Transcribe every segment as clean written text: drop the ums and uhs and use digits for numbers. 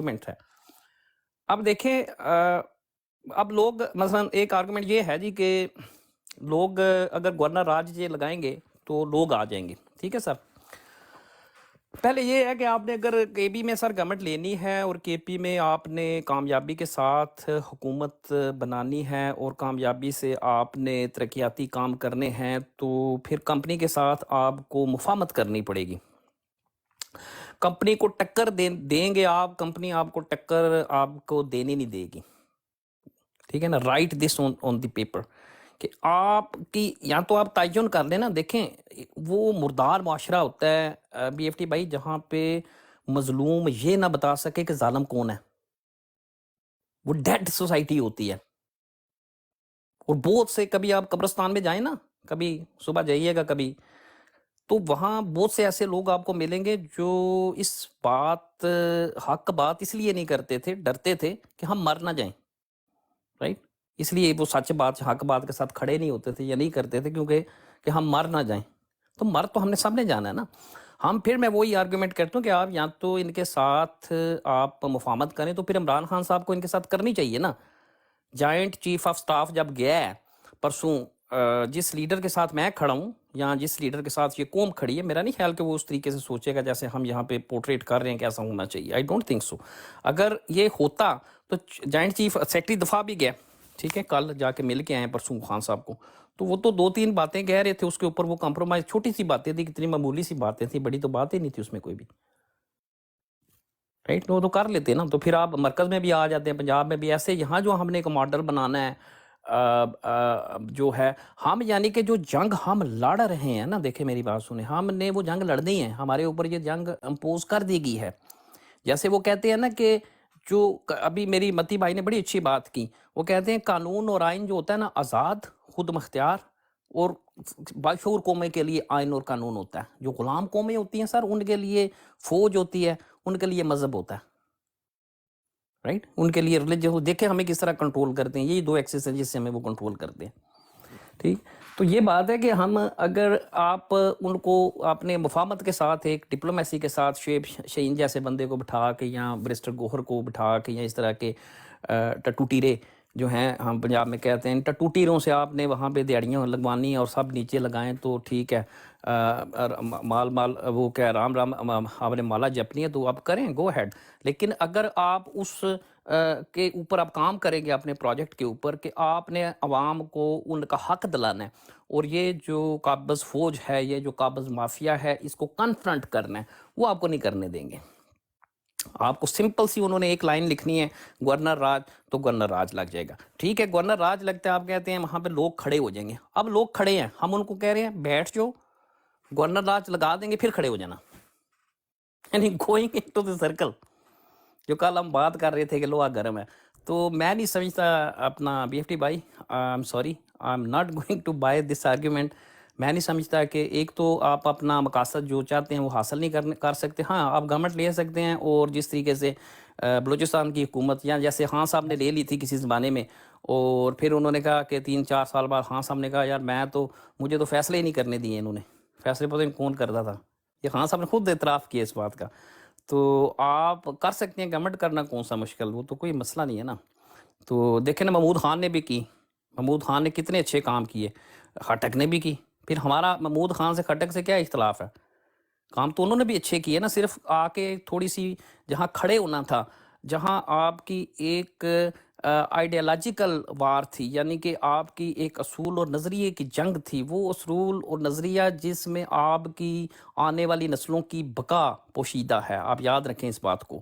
Argument ہے. اب دیکھیں اب لوگ مثلا ایک آرگومنٹ یہ ہے جی کہ لوگ اگر گورنر راج یہ لگائیں گے تو لوگ آ جائیں گے. ٹھیک ہے سر. پہلے یہ ہے کہ آپ نے اگر کے پی میں سر گورنمنٹ لینی ہے اور کے پی میں آپ نے کامیابی کے ساتھ حکومت بنانی ہے اور کامیابی سے آپ نے ترقیاتی کام کرنے ہیں تو پھر کمپنی کے ساتھ آپ کو مفاہمت کرنی پڑے گی. کمپنی کو ٹکر دیں گے آپ, کمپنی آپ کو ٹکر آپ کو دینی نہیں دے گی. ٹھیک ہے نا. Right this on the paper کہ آپ کی یا تو آپ تعین کر لیں نا. دیکھیں وہ مردار معاشرہ ہوتا ہے بی ایف ٹی بھائی جہاں پہ مظلوم یہ نہ بتا سکے کہ ظالم کون ہے. وہ ڈیڈ سوسائٹی ہوتی ہے. اور بہت سے کبھی آپ قبرستان میں جائیں نا, کبھی صبح جائیے گا کبھی, تو وہاں بہت سے ایسے لوگ آپ کو ملیں گے جو اس بات حق بات اس لیے نہیں کرتے تھے, ڈرتے تھے کہ ہم مر نہ جائیں. رائٹ. اس لیے وہ سچ بات حق بات کے ساتھ کھڑے نہیں ہوتے تھے یا نہیں کرتے تھے کیونکہ کہ ہم مر نہ جائیں. تو مر تو ہم نے سب نے جانا ہے نا. ہم پھر میں وہی آرگومنٹ کرتا ہوں کہ آپ یا تو ان کے ساتھ آپ مفاہمت کریں تو پھر عمران خان صاحب کو ان کے ساتھ کرنی چاہیے نا. جوائنٹ چیف آف سٹاف جب گیا ہے پرسوں, جس لیڈر کے ساتھ میں کھڑا ہوں یا جس لیڈر کے ساتھ یہ قوم کھڑی ہے, میرا نہیں خیال کہ وہ اس طریقے سے سوچے گا جیسے ہم یہاں پہ پورٹریٹ کر رہے ہیں کہ ایسا ہونا چاہیے. I don't think so. اگر یہ ہوتا تو جوائنٹ چیف سیکرٹری دفاع بھی گیا, ٹھیک ہے, کل جا کے مل کے آئے پرسوں خان صاحب کو, تو وہ تو 2-3 باتیں کہہ رہے تھے, اس کے اوپر وہ کمپرومائز, چھوٹی سی باتیں تھی, کتنی معمولی سی باتیں تھیں, بڑی تو باتیں نہیں تھی اس میں کوئی بھی. رائٹ. وہ تو کر لیتے نا. تو پھر آپ مرکز میں بھی آ جاتے ہیں, پنجاب میں بھی ایسے. یہاں جو ہم نے ایک ماڈل بنانا ہے جو ہے ہم, یعنی کہ جو جنگ ہم لڑ رہے ہیں نا, دیکھیں میری بات سنیں, ہم نے وہ جنگ لڑنی ہے, ہمارے اوپر یہ جنگ امپوز کر دی گئی ہے. جیسے وہ کہتے ہیں نا کہ جو ابھی میری متی بھائی نے بڑی اچھی بات کی, وہ کہتے ہیں قانون اور آئین جو ہوتا ہے نا آزاد, خود مختار اور باشعور قومیں کے لیے آئین اور قانون ہوتا ہے. جو غلام قومیں ہوتی ہیں سر, ان کے لیے فوج ہوتی ہے, ان کے لیے مذہب ہوتا ہے. رائٹ. ان کے لیے ریلیجن, دیکھیں ہمیں کس طرح کنٹرول کرتے ہیں, یہی 2 ایکسس ہیں جس سے ہمیں وہ کنٹرول کرتے ہیں. ٹھیک. تو یہ بات ہے کہ ہم اگر آپ ان کو اپنے مفاہمت کے ساتھ ایک ڈپلومیسی کے ساتھ شعیب شہین جیسے بندے کو بٹھا کے یا برسٹر گوہر کو بٹھا کے یا اس طرح کے ٹٹو ٹیرے جو ہیں ہم پنجاب میں کہتے ہیں, ٹٹو ٹیروں سے آپ نے وہاں پہ دیہڑیاں لگوانی اور سب نیچے لگائیں تو ٹھیک ہے, مال وہ کیا رام آپ نے مالا جپنی ہے تو آپ کریں, گو ہیڈ. لیکن اگر آپ اس کے اوپر آپ کام کریں گے اپنے پروجیکٹ کے اوپر کہ آپ نے عوام کو ان کا حق دلانا ہے, اور یہ جو قابض فوج ہے, یہ جو قابض مافیا ہے, اس کو کنفرنٹ کرنا ہے, وہ آپ کو نہیں کرنے دیں گے. آپ کو سمپل سی انہوں نے ایک لائن لکھنی ہے, گورنر راج, تو گورنر راج لگ جائے گا. ٹھیک ہے, گورنر راج لگتا ہے, آپ کہتے ہیں وہاں پہ لوگ کھڑے ہو جائیں گے. اب لوگ کھڑے ہیں, ہم ان کو کہہ رہے ہیں بیٹھ جو, گورنر راج لگا دیں گے, پھر کھڑے ہو جانا. یعنی گوئنگ انٹو دی سرکل, جو کل ہم بات کر رہے تھے کہ لوہا گرم ہے. تو میں نہیں سمجھتا اپنا بی ایف ٹی بھائی, I'm sorry, I'm not going to buy this argument. میں نہیں سمجھتا کہ ایک تو آپ اپنا مقاصد جو چاہتے ہیں وہ حاصل نہیں کر سکتے. ہاں آپ گورنمنٹ لے سکتے ہیں, اور جس طریقے سے بلوچستان کی حکومت یا جیسے خان صاحب نے لے لی تھی کسی زمانے میں, اور پھر انہوں نے کہا کہ 3-4 سال بعد خان صاحب نے کہا یار مجھے تو فیصلے ہی نہیں کرنے دیے انہوں نے. فیصلے پتہ نہیں کون کرتا تھا, یہ خان صاحب نے خود اعتراف کیا اس بات کا. تو آپ کر سکتے ہیں, گورنمنٹ کرنا کون سا مشکل, وہ تو کوئی مسئلہ نہیں ہے نا. تو دیکھیں نا, محمود خان نے بھی کی, محمود خان نے کتنے اچھے کام کیے, خٹک نے بھی کی. پھر ہمارا محمود خان سے خٹک سے کیا اختلاف ہے, کام تو انہوں نے بھی اچھے کیے نا. صرف آ کے تھوڑی سی جہاں کھڑے ہونا تھا, جہاں آپ کی ایک آئیڈیالوجیکل وار تھی, یعنی کہ آپ کی ایک اصول اور نظریے کی جنگ تھی, وہ اصول اور نظریہ جس میں آپ کی آنے والی نسلوں کی بقا پوشیدہ ہے, آپ یاد رکھیں اس بات کو.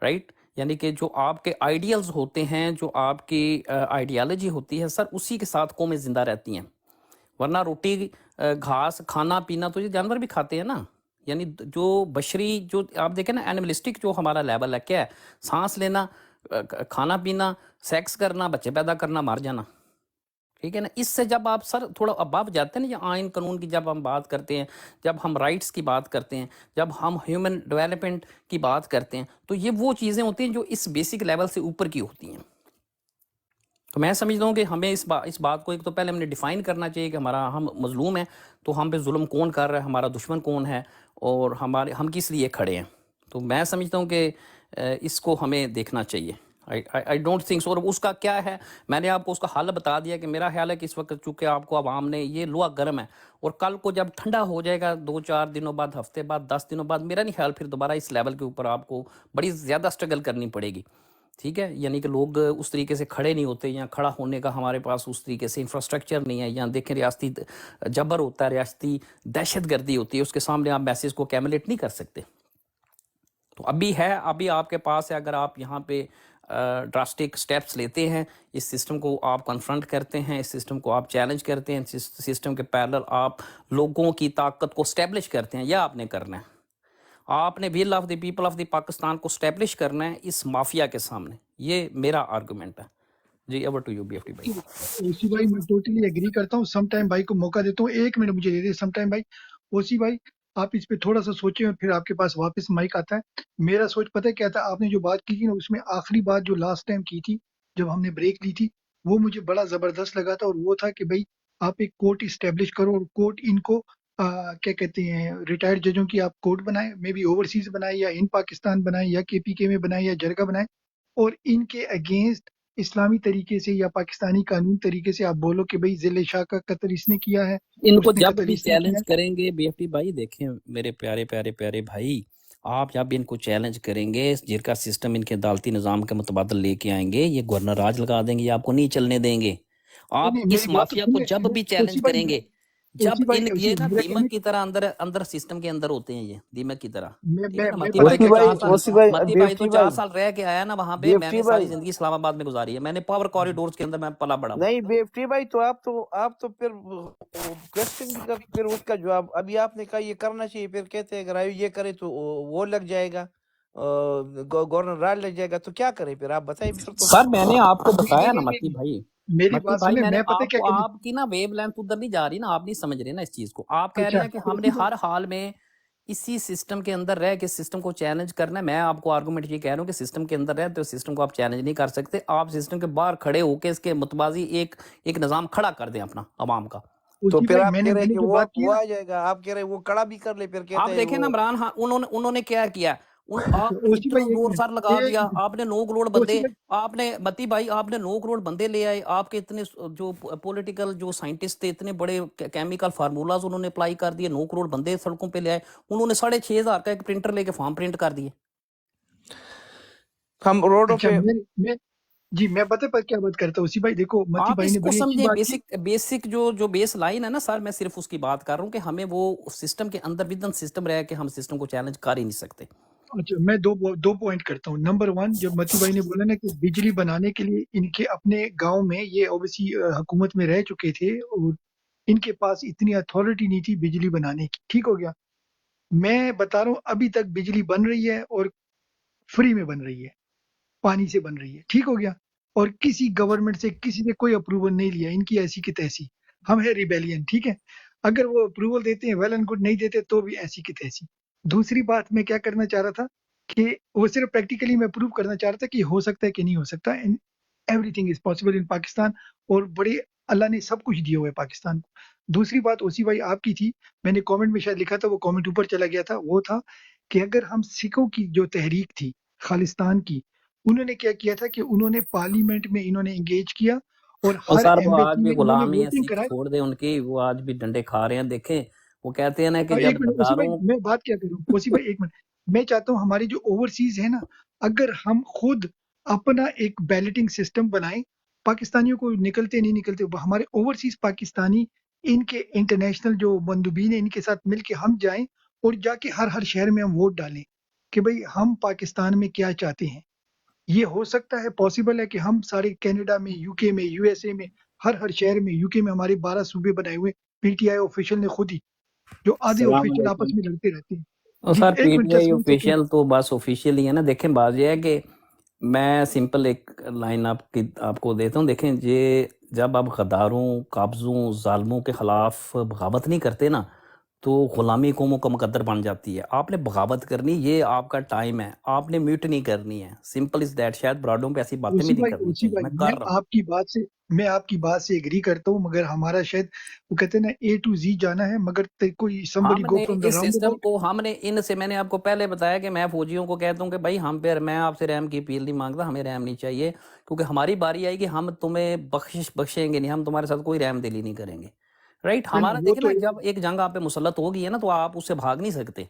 رائٹ. یعنی کہ جو آپ کے آئیڈیلز ہوتے ہیں, جو آپ کی آئیڈیالوجی ہوتی ہے سر, اسی کے ساتھ قومیں زندہ رہتی ہیں. ورنہ روٹی گھاس کھانا پینا تو یہ جانور بھی کھاتے ہیں نا. یعنی جو بشری, جو آپ دیکھیں نا اینیملسٹک جو ہمارا لیول ہے, کیا ہے, سانس لینا, کھانا پینا, سیکس کرنا, بچے پیدا کرنا, مار جانا. ٹھیک ہے نا. اس سے جب آپ سر تھوڑا اباب جاتے ہیں نا, یا آئین قانون کی جب ہم بات کرتے ہیں, جب ہم رائٹس کی بات کرتے ہیں, جب ہم ہیومن ڈیولپمنٹ کی بات کرتے ہیں, تو یہ وہ چیزیں ہوتی ہیں جو اس بیسک لیول سے اوپر کی ہوتی ہیں. تو میں سمجھتا ہوں کہ ہمیں اس بات کو ایک تو پہلے ہم نے ڈیفائن کرنا چاہیے کہ ہم مظلوم ہیں, تو ہم پہ ظلم کون کر رہا ہے, ہمارا دشمن کون ہے, اور ہم کس لیے کھڑے ہیں. تو میں سمجھتا ہوں کہ اس کو ہمیں دیکھنا چاہیے. I don't think so. اور اس کا کیا ہے، میں نے آپ کو اس کا حل بتا دیا کہ میرا خیال ہے کہ اس وقت چونکہ آپ کو عوام نے یہ لوہا گرم ہے، اور کل کو جب ٹھنڈا ہو جائے گا 2-4 دنوں بعد، ہفتے بعد، 10 دنوں بعد، میرا نہیں خیال پھر دوبارہ اس لیول کے اوپر آپ کو بڑی زیادہ سٹرگل کرنی پڑے گی. ٹھیک ہے، یعنی کہ لوگ اس طریقے سے کھڑے نہیں ہوتے، یا کھڑا ہونے کا ہمارے پاس اس طریقے سے انفراسٹرکچر نہیں ہے. یا دیکھیں ریاستی جبر ہوتا ہے، ریاستی دہشت گردی ہوتی ہے، اس کے سامنے آپ میسیج کو کیمولیٹ نہیں کر سکتے. تو ابھی ہے، ابھی آپ کے پاس ہے، اگر آپ یہاں پہ ڈراسٹک سٹیپس لیتے ہیں، اس سسٹم کو آپ کنفرنٹ کرتے ہیں، اس سسٹم کو آپ چیلنج کرتے ہیں، اس سسٹم کے پیرلل آپ لوگوں کی طاقت کو اسٹیبلش کرتے ہیں، یہ آپ نے کرنا ہے. آپ نے will of the people of the Pakistan کو اسٹیبلش کرنا ہے اس مافیا کے سامنے. یہ میرا آرگومنٹ ہے. جی over to you B F T بھائی. اوسی بھائی میں ٹوٹلی ایگری کرتا ہوں. سم ٹائم بھائی کو موقع دیتا ہوں، 1 منٹ مجھے دے دے سم ٹائم بھائی. اوسی بھائی آپ اس پہ تھوڑا سا سوچیں اور پھر آپ کے پاس واپس مائک آتا ہے. میرا سوچ پتہ ہے کیا تھا؟ آپ نے جو بات کی تھی نا، اس میں آخری بات جو لاسٹ ٹائم کی تھی جب ہم نے بریک لی تھی، وہ مجھے بڑا زبردست لگا تھا. اور وہ تھا کہ بھائی آپ ایک کورٹ اسٹیبلش کرو، اور کورٹ ان کو کیا کہتے ہیں، ریٹائرڈ ججوں کی آپ کورٹ بنائیں، مے بی اوورسیز بنائیں یا ان پاکستان بنائیں یا KPK میں بنائیں یا جرگہ بنائیں، اور ان کے اگینسٹ اسلامی طریقے سے یا پاکستانی قانون طریقے سے آپ بولو کہ بھئی ذل شاہ کا قتل اس نے کیا ہے، ان کو اس نے جب قتل بھی اس نے کیا چیلنج ہے. کریں گے بی ایف ٹی بھائی، دیکھیں میرے پیارے پیارے پیارے بھائی، آپ جب ان کو چیلنج کریں گے، جرگہ سسٹم ان کے عدالتی نظام کے متبادل لے کے آئیں گے، یہ گورنر راج لگا دیں گے، یہ آپ کو نہیں چلنے دیں گے. نہیں آپ نہیں، اس میری بات تو مافیا کو جب سنیں بھی اوسی چیلنج بھائی. کریں گے، جب اوسی بھائی، یہ نا میرا کہنے دیمک کی طرح اندر سسٹم کے اندر ہوتے ہیں، یہ دیمک کی طرح. ٹھیک ہے نا، میں متی پتہ بھائی تو کیا کہتا 4 ہوں سال، سنیں. اسی بھائی متی بھائی تو بیفٹی 4 بھائی سال رہ کے آیا نا وہاں پہ. میں بیفٹی نے ساری بھائی زندگی اسلام آباد میں گزاری ہے، میں نے پاور کوریڈورز کے اندر میں پلا بڑا ہوں. نہیں بیفٹی بھائی، تو آپ تو پھر کوشچن بھی کر، پھر اس کا جواب ابھی آپ نے کہا یہ کرنا چاہیے، پھر کہتے ہیں اگر آئیو یہ کرے تو وہ لگ جائے گا، گورنر راج لگ جائے گا، تو کیا کریں پھر آپ بتائیں پھر تو. سر میں نے آپ کو نہیں بتایا نہیں نا نہیں متی نہیں، بھائی، میری متی بات بھائی سنیں. میں نے میں پتہ آپ کیا کو، کہنے. آپ کی نا ویو لینتھ ادھر نہیں جا رہی نا، آپ نہیں سمجھ رہے نا اس چیز کو. آپ کہہ رہے اچھا ہیں کہ ہم نے اوسی بھائی، ہر حال میں اسی سسٹم کے اندر رہ کے سسٹم کو چیلنج کرنا ہے. میں آپ کو آرگومنٹ یہ کہہ رہا ہوں کہ سسٹم کے اندر رہ تو سسٹم کو آپ چیلنج نہیں کر سکتے. آپ سسٹم کے باہر کھڑے ہو کے اس کے متبازی ایک نظام کھڑا کر دیں اپنا عوام کا. تو اوسی پھر بھائی آپ کہہ رہے میں ہیں نے کہ جو بات کی وہ نا. آ جائے گا، آپ کہہ رہے ہیں وہ کڑا بھی کر لے، پھر کہتے آپ ہیں دیکھیں نا وہ. عمران خان، انہوں نے کیا کیا، آپ نے اوسی اتنا بھائی ایک زور منٹ، سر لگا ایک دیا، منٹ. آپ نے 9 کروڑ اوسی بندے، بھائی آپ نے متی بھائی آپ نے 9 کروڑ بندے لے آئے. آپ کے اتنے جو پولیٹیکل جو سائنٹسٹ تھے، اتنے بڑے کیمیکل فارمولاز انہوں نے اپلائی کر دیے. 9 کروڑ بندے سڑکوں پہ لے آئے. انہوں نے 6,500 کا ایک پرنٹر لے کے فارم پرنٹ کر دیے. ہم روڈوں اچھا، پہ. میں جی میں پتہ پر کیا بات کرتا ہوں. اوسی بھائی دیکھو، متی آپ بھائی اس نے کو بڑی اچھی سمجھیں، بات کی. بیسک جو بیس لائن ہے نا سر، میں صرف اس کی بات کر رہا ہوں کہ ہمیں وہ سسٹم کے اندر ودن سسٹم رہ کے ہم سسٹم کو چیلنج کر ہی نہیں سکتے. اچھا، میں دو پوائنٹ کرتا ہوں. نمبر 1، جب متی بھائی نے بولا نا کہ بجلی بنانے کے لیے ان کے اپنے گاؤں میں، یہ اوبیسی حکومت میں رہ چکے تھے اور ان کے پاس اتنی اتھارٹی نہیں تھی بجلی بنانے کی. ٹھیک ہو گیا. میں بتا رہا ہوں ابھی تک بجلی بن رہی ہے اور فری میں بن رہی ہے، پانی سے بن رہی ہے. ٹھیک ہو گیا. اور کسی گورنمنٹ سے کسی نے کوئی اپروول نہیں لیا، ان کی ایسی کی تیسی. ہم ہے ریبیلین. ٹھیک ہے، اگر وہ اپروول دیتے ہیں ویل اینڈ گڈ، نہیں دیتے تو بھی ایسی کی تیسی. دوسری بات میں کیا کرنا چاہ رہا تھا کہ وہ صرف پریکٹیکلی میں پروو کرنا چاہ رہا تھا کہ ہو سکتا ہے کہ نہیں ہو سکتا. Every thing is possible in Pakistan, اور بڑے اللہ نے سب کچھ دیا ہوا ہے پاکستان کو. دوسری بات اوسی بھائی آپ کی تھی، میں نے کامنٹ میں شاید لکھا تھا، وہ کامنٹ اوپر چلا گیا تھا. وہ تھا کہ اگر ہم سکھوں کی جو تحریک تھی خالستان کی، انہوں نے کیا تھا کہ انہوں نے پارلیمنٹ میں انہوں نے انگیج کیا اور اور ہر سر وہ آج ایمبیسی بھی میں انہوں نے غلام ہی ہیں، ووٹنگ سکھ کرائی. چھوڑ دیں ان کی، وہ آج بھی ڈنڈے کھا رہے ہیں. دیکھیں وہ کہتے ہیں نا کہ جب ایک منٹ اوسی بھائی، غداروں، میں بات کیا کروں. اوسی بھائی ایک منٹ. میں چاہتا ہوں ہماری جو اوورسیز ہے نا، اگر ہم خود اپنا ایک بیلٹنگ سسٹم بنائیں، پاکستانیوں کو نکلتے نہیں نکلتے ہمارے اوورسیز پاکستانی، ان کے انٹرنیشنل جو مندوبین ہیں ان کے ساتھ مل کے ہم جائیں اور جا کے ہر شہر میں ہم ووٹ ڈالیں کہ بھئی ہم پاکستان میں کیا چاہتے ہیں. یہ ہو سکتا ہے، پاسبل ہے کہ ہم سارے کینیڈا میں، UK میں، USA میں، ہر شہر میں، UK میں ہمارے 12 صوبے بنائے ہوئے PTI آفیشل نے خود ہی، جو آدھے السلام آفیشل علیکم. آپس میں لڑتے رہتے ہیں. اور جی سر ایک پی منٹ، ٹی جسٹ آئی 1 سیکنڈ. آفیشیل تو بس آفیشیل ہی ہے نا. دیکھیں بات یہ ہے کہ میں سمپل ایک لائن آپ کو دیتا ہوں. دیکھیں یہ جب آپ غداروں، قابضوں، ظالموں کے خلاف بغاوت نہیں کرتے نا، تو غلامی قوموں کا مقدر بن جاتی ہے. آپ نے بغاوت کرنی, یہ آپ کا ٹائم ہے, آپ نے میوٹ نہیں کرنی ہے, سمپل از دیٹ. شاید براڈوں پہ ایسی باتیں بھی نہیں کرنی چاہیے, میں کر رہا ہوں. میں آپ کی بات سے ایگری کرتا ہوں، مگر ہمارا شاید وہ کہتے ہیں نا اے ٹو زی جانا ہے، مگر کوئی somebody ہم go نے from the اس roundabout. سسٹم کو ہم نے ان سے, میں نے آپ کو پہلے بتایا کہ میں فوجیوں کو کہتا ہوں کہ بھائی ہم پہ, میں آپ سے رحم کی اپیل نہیں مانگتا, ہمیں رحم نہیں چاہیے, کیونکہ ہماری باری آئے گی, ہم تمہیں بخشیں گے نہیں, ہم تمہارے ساتھ کوئی رحم دلی نہیں کریں گے. رائٹ, ہمارا وہ دیکھیں تو نا, جب ایک جنگ آپ پہ مسلط ہوگی ہے نا تو آپ اس سے بھاگ نہیں سکتے.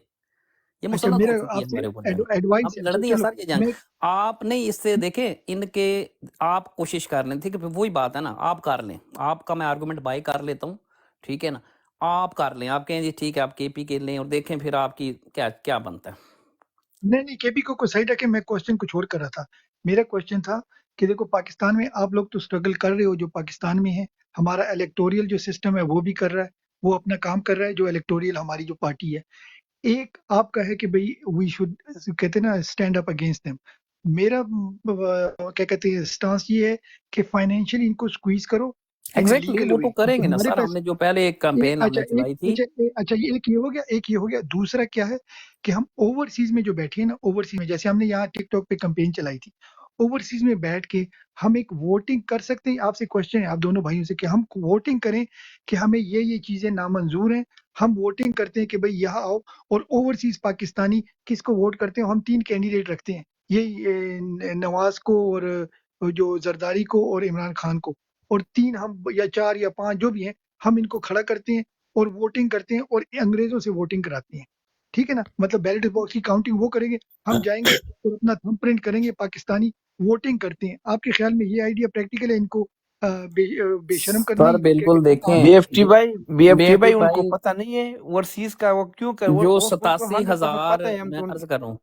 یہ اچھا، مسلط ہو میرا چکی ہے آپ سے ہمارے اوپر جنگ, ایڈوائس ہم ہے. لڑنی ہے چلو سر یہ جنگ. میں آپ نہیں اس سے دیکھیں ان کے, آپ کوشش کر لیں, ٹھیک ہے, وہی بات ہے نا, آپ کر لیں, آپ کا میں آرگومنٹ بائی کر لیتا ہوں, ٹھیک ہے نا, آپ کر لیں, آپ کہیں جی ٹھیک ہے آپ کے پی کے لیں اور دیکھیں پھر آپ کی کیا بنتا ہے. نہیں کے پی کو صحیح رکھے. میں کوشچن کچھ اور کر رہا تھا. میرا کوشچن تھا کہ دیکھو پاکستان میں آپ لوگ تو اسٹرگل کر رہے ہو, جو پاکستان میں ہے ہمارا الیکٹوریل جو سسٹم ہے وہ بھی کر رہا ہے, وہ اپنا کام کر رہا ہے, جو الیکٹوریل ہماری جو پارٹی ہے. ایک آپ کا ہے کہ بھئی وی شوڈ کہتے ہیں نا اسٹینڈ اپ اگینسٹ دیم. میرا کیا کہتے ہیں اسٹانس یہ ہے کہ فائنینشلی ان کو سکویز کرو ان اے ایگزیکٹلی, لیگل وہ وے. تو کریں گے نا ہمارے سر, ہم پاس نے جو پہلے ایک کمپین ہم نے چلائی تھی. اچھا ایک یہ ہو گیا. دوسرا کیا ہے کہ ہم اوورسیز میں جو بیٹھے ہیں نا, اوورسیز میں جیسے ہم نے یہاں ٹک ٹاک پہ کمپین چلائی تھی, اوورسیز میں بیٹھ کے ہم ایک ووٹنگ کر سکتے ہیں. آپ سے کوشچن ہے آپ دونوں بھائیوں سے کہ ہم ووٹنگ کریں کہ ہمیں یہ چیزیں نامنظور ہیں. ہم ووٹنگ کرتے ہیں کہ بھئی یہاں آؤ, اور اوورسیز پاکستانی کس کو ووٹ کرتے ہیں. ہم 3 کینڈیڈیٹ رکھتے ہیں, یہ نواز کو اور جو زرداری کو اور عمران خان کو, اور 3 ہم یا 4 یا 5 جو بھی ہیں ہم ان کو کھڑا کرتے ہیں اور ووٹنگ کرتے ہیں اور انگریزوں سے ووٹنگ کراتے ہیں. ٹھیک ہے نا, مطلب بیلٹ باکس کی کاؤنٹنگ وہ کریں گے, ہم جائیں گے اور اپنا تھم پرنٹ کریں گے, پاکستانی ووٹنگ کرتے ہیں. آپ کے خیال میں یہ آئیڈیا پریکٹیکل ہے ان کو بے شرم کرنا, سر یا کیا بالکل کہتے ہیں دیکھیں, B F T B F T بھائی ان کو بھائی پتہ نہیں ہے اوورسیز کا, وہ کیوں کر جو وہ 100% 87,000, پتہ ہے ہم میں تو ان عرض کر رہا ہوں,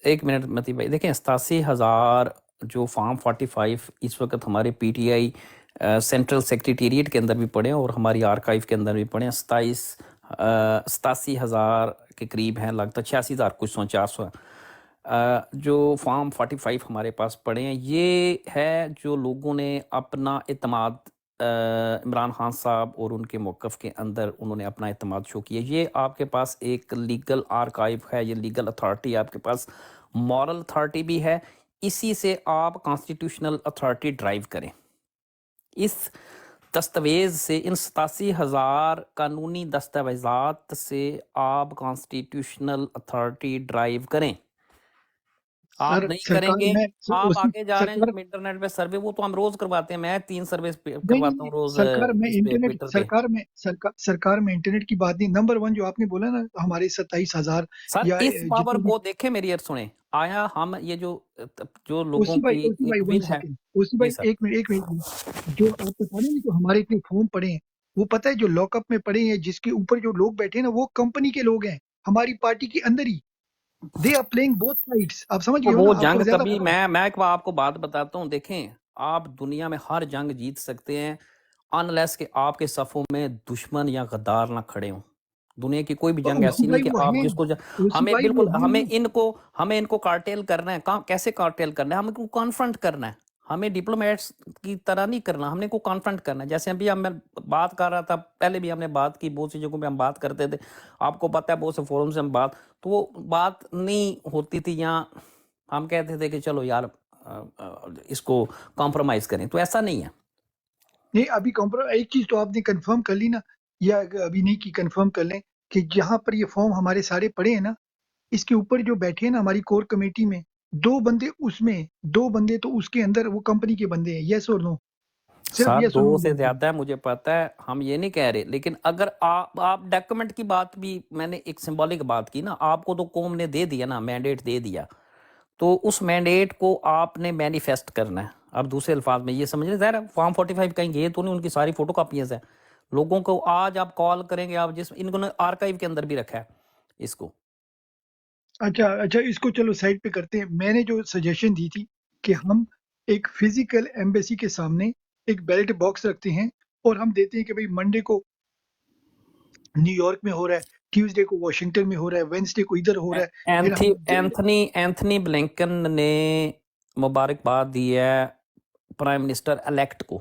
ایک منٹ متی بھائی, دیکھیں 87,000 جو فارم 45 اس وقت ہمارے P T I central secretariat کے اندر بھی پڑے ہیں اور ہماری آرکائیو کے اندر بھی پڑے ہیں. 87,000 کے قریب ہیں, لگتا 86,000 کچھ 400 جو فارم 45 ہمارے پاس پڑے ہیں. یہ ہے جو لوگوں نے اپنا اعتماد عمران خان صاحب اور ان کے موقف کے اندر انہوں نے اپنا اعتماد شو کیا. یہ آپ کے پاس ایک لیگل آرکائیو ہے, یہ لیگل اتھارٹی آپ کے پاس, مورل اتھارٹی بھی ہے. اسی سے آپ کانسٹیٹیوشنل اتھارٹی ڈرائیو کریں. اس دستاویز سے, ان 87,000 قانونی دستاویزات سے آپ کانسٹیٹیوشنل اتھارٹی ڈرائیو کریں. آپ نہیں کریں سرکار گے, میں آپ آگے جا رہے ہیں سرکار ہم انٹرنیٹ پہ سروے, وہ تو ہم روز کرواتے ہیں, میں 3 سروے نہیں کرواتا ہوں روز سرکار میں اس پہ انٹرنیٹ ٹویٹر پہ. سرکار میں انٹرنیٹ کی بات نہیں. نمبر 1 جو آپ نے بولا نا ہمارے 27,000 سر یا اس پاور جتنے بھی. کو دیکھیں, میری عرض سنیں, آیا ہم یہ جو لوگوں اوسی کی بھائی ایک 1 ول ہے. سیکنڈ, اوسی جی بھائی سر, ایک منٹ. جو آپ کو پتا نہیں جو ہمارے اتنے فارم پڑے ہیں, وہ پتہ ہے جو لاک اپ میں پڑے ہیں, جس کے اوپر جو لوگ بیٹھے ہیں نا وہ کمپنی کے لوگ ہیں ہماری پارٹی کے اندر ہی. They are playing both sides. آپ سمجھ گئے ہو وہ نا, آپ کو جنگ زیادہ کبھی, پتا ہے. میں آپ کو بات بتاتا ہوں, دیکھیں آپ دنیا میں ہر جنگ جیت سکتے ہیں انلیس کہ آپ کے صفوں میں دشمن یا غدار نہ کھڑے ہوں. دنیا کی کوئی بھی جنگ اوسی ایسی نہیں بھائی کہ وہ آپ ہیں, جس کو اوسی ہمیں بھائی وہ بالکل, ہیں نا. ہمیں ان کو کارٹیل کرنا ہے. کیسے کارٹیل کرنا ہے, ہمیں کو کانفرنٹ کرنا ہے. ہمیں ڈپلومیٹس کی طرح نہیں کرنا, ہم نے کو کانفرنٹ کرنا ہے. جیسے ابھی میں بات کر رہا تھا, پہلے بھی ہم نے بات کی, بہت سی جگہوں پہ ہم بات کرتے تھے, آپ کو پتہ ہے بہت سے فورم سے ہم بات, تو وہ بات نہیں ہوتی تھی, یا ہم کہتے تھے کہ چلو یار اس کو کمپرومائز کریں, تو ایسا نہیں ہے. نہیں ابھی ایک چیز تو آپ نے کنفرم کر لی نا, یا ابھی نہیں کی, کنفرم کر لیں کہ جہاں پر یہ فارم ہمارے سارے پڑے ہیں نا, اس کے اوپر جو بیٹھے ہیں نا ہماری کور کمیٹی میں, 2 بندے اس میں, 2 بندے تو اس کے اندر وہ کمپنی کے بندے ہیں. یس اور نو, صرف سر یس اور 2 نو سے بولتے ہیں. زیادہ ہے, مجھے پتہ ہے, ہم یہ نہیں کہہ رہے, لیکن اگر آپ ڈاکومنٹ کی بات بھی, میں نے ایک سمبولک بات کی نا, آپ کو تو قوم نے دے دیا نا, مینڈیٹ دے دیا, تو اس مینڈیٹ کو آپ نے مینیفیسٹ کرنا ہے. اب دوسرے الفاظ میں یہ سمجھ رہے, ظاہر ہے فارم 45 کہیں گے تو نہیں, ان کی ساری فوٹو کاپیز ہیں لوگوں کو. آج آپ کال کریں گے, آپ ان کو آرکائیو کے اندر بھی رکھا ہے اس کو. اچھا اس کو چلو سائڈ پہ کرتے ہیں. میں نے جو سجیشن دی تھی کہ ہم ایک فزیکل ایمبیسی کے سامنے ایک بیلٹ باکس رکھتے ہیں, اور ہم دیتے ہیں کہ بھئی منڈے کو نیو یارک میں ہو رہا ہے, ٹیوزڈے کو واشنگٹن میں ہو رہا ہے, وینسڈے کو ادھر ہو رہا ہے. پھر ہم اینتھنی بلنکن نے مبارکباد دی ہے پرائم منسٹر الیکٹ کو.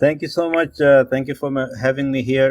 Thank you so much. Thank you for having me here.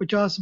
50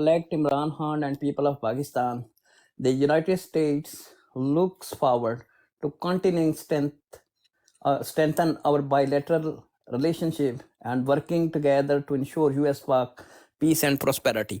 elect Imran Khan and people of Pakistan. The United States looks forward to continuing strengthen our bilateral relationship and working together to ensure US-Pak peace and prosperity.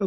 $1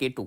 K2,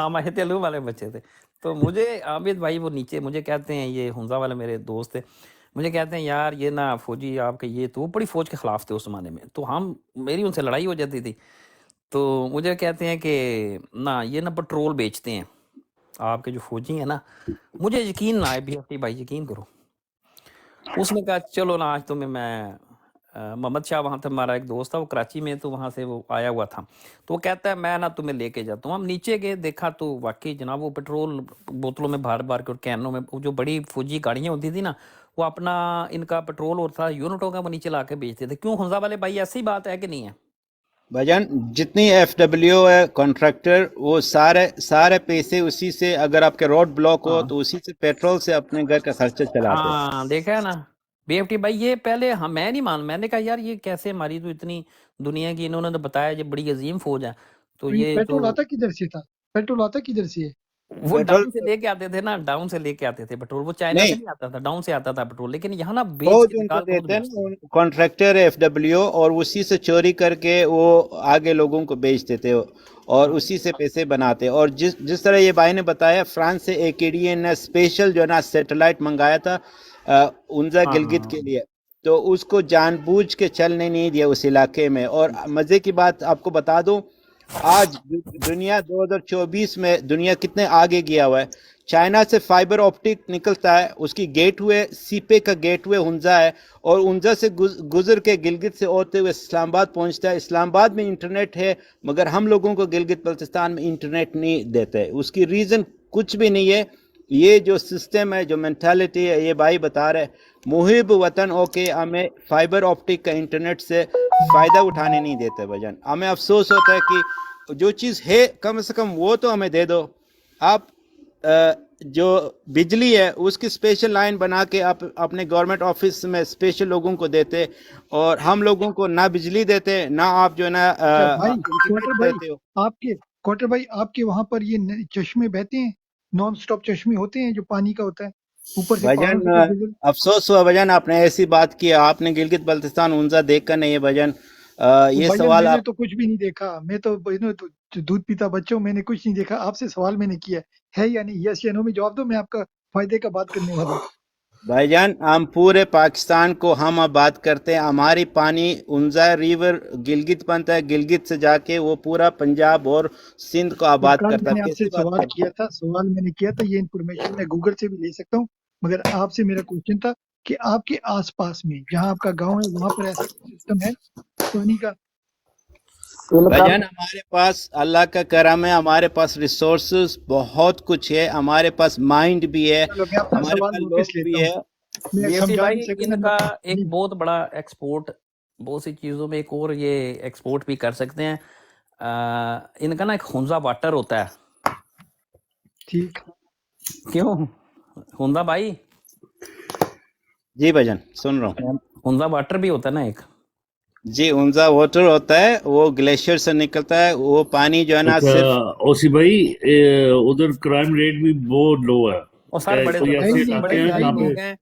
ہاں میں تیلگو والے بچے تھے. تو مجھے عابد بھائی وہ نیچے مجھے کہتے ہیں, یہ ہنزا والے میرے دوست تھے, مجھے کہتے ہیں یار یہ نا فوجی آپ کے یہ, تو وہ بڑی فوج کے خلاف تھے اس زمانے میں, تو ہم میری ان سے لڑائی ہو جاتی تھی. تو مجھے کہتے ہیں کہ نا یہ نا پٹرول بیچتے ہیں آپ کے جو فوجی ہیں نا. مجھے یقین نہ آئے بھی بھائی, یقین کرو. اس نے کہا چلو نا آج تمہیں میں محمد شاہ وہاں تھا ہمارا ایک دوست تھا, وہ کراچی میں, تو وہاں سے وہ آیا ہوا تھا, تو وہ کہتا ہے میں نا تمہیں لے کے جاتا ہوں. ہم نیچے گئے, دیکھا تو واقعی جناب وہ پٹرول بوتلوں میں بھار بھار کے اور کینوں میں, جو بڑی فوجی گاڑیاں ہوتی تھی نا, وہ اپنا ان کا پٹرول اور تھا یونٹوں کا وہ نیچے لا کے بیچتے تھے. کیوں حمزہ والے بھائی, ایسی بات ہے کہ نہیں ہے؟ بھجن جتنی ایف ڈبلیو ہے کانٹریکٹر, وہ سارے پیسے اسی سے, اگر آپ کے روڈ بلاک ہو ہاں تو اسی سے پیٹرول سے اپنے گھر کا خرچہ چلاتے. ہاں دیکھا ہے نا بی ایف ٹی بھائی, یہ پہلے میں نہیں میں نے کہا یار یہ کیسے ہماری تو اتنی دنیا کی, انہوں نے تو بتایا یہ بڑی عظیم فوج ہے, تو تو یہ یہ پیٹرول تو آتا کدھر سے تھا؟ پیٹرول آتا کدھر سے ہے؟ وہ پیٹرول ڈاؤن سے لے کے آتے تھے نا, ڈاؤن سے لے کے آتے تھے پٹرول, وہ چائنا سے نہیں, نہیں آتا تھا, ڈاؤن سے آتا تھا پٹرول, لیکن یہاں نا بیچ فوج کے ان کو نکال کے خود دیتے ہیں بیچتے نا, ہیں. کانٹریکٹر ایف ڈبلیو, اور اسی سے چوری کر کے وہ آگے لوگوں کو بیچ دیتے اور اسی سے پیسے بناتے. اور جس طرح یہ بھائی نے بتایا, فرانس سے AKDN نے اسپیشل جو ہے نا سیٹلائٹ منگایا تھا انزا گلگت ہاں کے لیے, تو اس کو جان بوجھ کے چلنے نہیں دیا اس علاقے میں. اور مزے کی بات آپ کو بتا دوں, آج دنیا 2024 میں دنیا کتنے آگے گیا ہوا ہے. چائنا سے فائبر آپٹک نکلتا ہے, اس کی گیٹ وے سیپے کا گیٹ وے ہنزا ہے, اور ہنزا سے گزر کے گلگت سے ہوتے ہوئے اسلام آباد پہنچتا ہے. اسلام آباد میں انٹرنیٹ ہے, مگر ہم لوگوں کو گلگت بلتستان میں انٹرنیٹ نہیں دیتے. اس کی ریزن کچھ بھی نہیں ہے, یہ جو سسٹم ہے, جو مینٹالٹی ہے, یہ بھائی بتا رہے محب وطن ہو کے ہمیں فائبر آپٹک کا انٹرنیٹ سے فائدہ اٹھانے نہیں دیتے. بھجن ہمیں افسوس ہوتا ہے کہ جو چیز ہے کم سے کم وہ تو ہمیں دے دو. آپ جو بجلی ہے اس کی اسپیشل لائن بنا کے آپ اپنے گورنمنٹ آفس میں اسپیشل لوگوں کو دیتے, اور ہم لوگوں کو نہ بجلی دیتے, نہ آپ جو ہے نا اچھا بھائی, کوٹر انٹرنیٹ بھائی دیتے ہو. کوٹر بھائی آپ کے وہاں پر یہ چشمے بہتے ہیں, نان سٹاپ چشمے ہوتے ہیں جو پانی کا ہوتا ہے, اوپر سے بھجن پہاڑوں سے تو گزر. افسوس ہوا بھجن, آپ نے ایسی بات کی, آپ نے گلگت بلتستان اونزا دیکھ کر نہیں ہے بھجن. یہ بھائی جان سوال میں نے آپ تو کچھ بھی نہیں دیکھا, میں تو دودھ پیتا بچوں, میں نے کچھ نہیں دیکھا. آپ سے سوال میں نے کیا ہے یا نہیں, یس یا نو میں جواب دو, میں آپ کا فائدے کا بات کرنے والا ہوں. بھائی جان, ہم پورے پاکستان کو ہم اب بات کرتے ہیں, ہماری پانی انزا ریور گلگت بنتا ہے, گلگت سے جا کے وہ پورا پنجاب اور سندھ کو آباد فرقان کرتا میں نے ہے. آپ سے کیسی بات سوال کرتے کیا تھا, یہ انفارمیشن میں گوگل سے بھی لے سکتا ہوں, مگر آپ سے میرا کوشچن تھا کہ آپ کے آس پاس میں جہاں آپ کا گاؤں ہے وہاں پر ایسا سسٹم ہے پانی کا؟ بھائی جان, ہمارے پاس اللہ کا کرم ہے, ہمارے پاس ریسورسز بہت کچھ ہے, ہمارے پاس مائنڈ بھی ہے, چلو میں اپنا ہمارے سوال پاس واپس لوگ لیتا بھی ہوں, ہے. میں بی ایف ٹی سمجھا بھائی, نہیں سکا ان نا. کا ایک جی بہت بڑا ایکسپورٹ, بہت سی چیزوں میں ایک اور یہ ایکسپورٹ بھی کر سکتے ہیں. ان کا نا ایک ہنزا واٹر ہوتا ہے. ٹھیک. کیوں ہنزا بھائی, جی بھائی جان سن رہا ہوں. ہنزا واٹر بھی ہوتا ہے نا ایک. جی, اونزا واٹر ہوتا ہے, وہ گلیشیئر سے نکلتا ہے, وہ پانی جو ہے نا اچھا صرف. اوسی بھائی, ادھر کرائم ریٹ بھی بہت لو ہے, اور سر بڑے کوئی ہے ایسے ہی زبردست نہیں, علاقے بڑے ہے ہیں ہے پیارے ہی جہاں نہیں, پہ لوگ ہیں.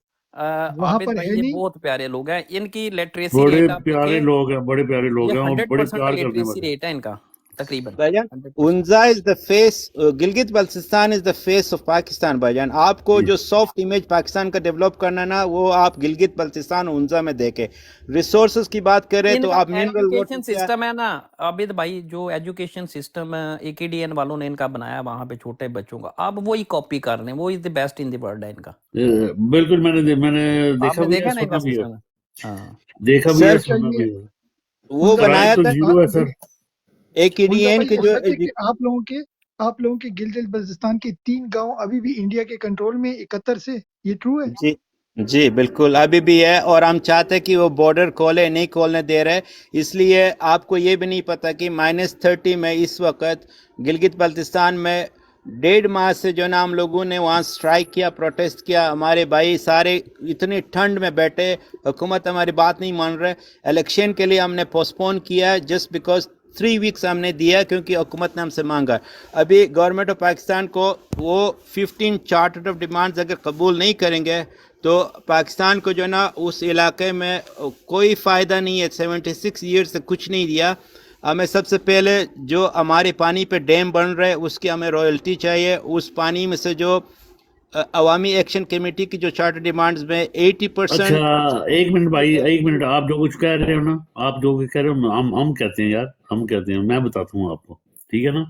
وہاں عابد پر بھائی ہے یہ نہیں. بہت پیارے لوگ ہیں, ان کی لٹریسی بڑے ریٹ آپ پیارے دیکھیں, لوگ ہیں, بڑے پیارے لوگ یہ ہیں, اور بڑے 100% پیار کرنے لٹریسی والے. ریٹ ہے ان کا تقریباً بھائی جان, 100%. Hunza is the face, Gilgit Baltistan is the face of Pakistan. بھائی جان, آپ کو جو سافٹ امیج پاکستان کا ڈیولپ کرنا ہے نا, وہ آپ گلگت بلتستان اونزا میں دیکھیں. ریسورسز کی بات کریں ان تو کا آپ منرل واٹر ایجوکیشن کیا. سسٹم ہے نا عابد بھائی, جو ایجوکیشن سسٹم AKDN والوں نے ان کا بنایا وہاں پہ چھوٹے بچوں کا, اب وہی کاپی کر رہے ہیں, وہی the best in the world ہے ان کا. بالکل, میں نے آپ دیکھا نے بھی ہے, دیکھا نا ان کا سنا بھی ہے, سسٹم. ہاں دیکھا بھی سر, ہے, اچھا سنا یہ بھی ہے. وہ حمزہ بھائی کرائم بنایا تو تھا زیرو ہے سر. حمزہ AKDN بھائی, کے یہ جو. سچ ہے کہ آپ لوگوں کے گلگت بلتستان کے 3 گاؤں ابھی بھی انڈیا کے کنٹرول میں 71 سے, یہ ٹرو ہے؟ جی جی بالکل, ابھی بھی ہے, اور ہم چاہتے کہ وہ بارڈر کھولے, نہیں کھولنے دے رہے. اس لیے آپ کو یہ بھی نہیں پتا کہ -30 میں اس وقت گلگت بلتستان میں 1.5 ماہ سے جو نا ہم لوگوں نے وہاں سٹرائک کیا, پروٹیسٹ کیا. ہمارے بھائی سارے اتنی ٹھنڈ میں بیٹھے, حکومت ہماری بات نہیں مان رہے. الیکشن کے لیے ہم نے پوسٹپون کیا, جسٹ بیکاز 3 ویکس ہم نے دیا, کیونکہ حکومت نے ہم سے مانگا. ابھی گورنمنٹ آف پاکستان کو وہ 15 چارٹر آف ڈیمانڈز اگر قبول نہیں کریں گے تو پاکستان کو جو نا اس علاقے میں کوئی فائدہ نہیں ہے. 76 ایئر سے کچھ نہیں دیا. ہمیں سب سے پہلے جو ہمارے پانی پہ ڈیم بن رہے اس کی ہمیں رائلٹی چاہیے. اس پانی میں سے جو عوامی ایکشن کمیٹی کی جو چارٹر ڈیمانڈز میں 80%. اچھا ایک منٹ بھائی، ایک منٹ، آپ جو کچھ کہہ رہے ہو نا، آپ جو کچھ کہہ رہے ہو ہم کہتے ہیں یار، ہم کہتے ہیں، میں بتاتا ہوں آپ کو، ٹھیک ہے نا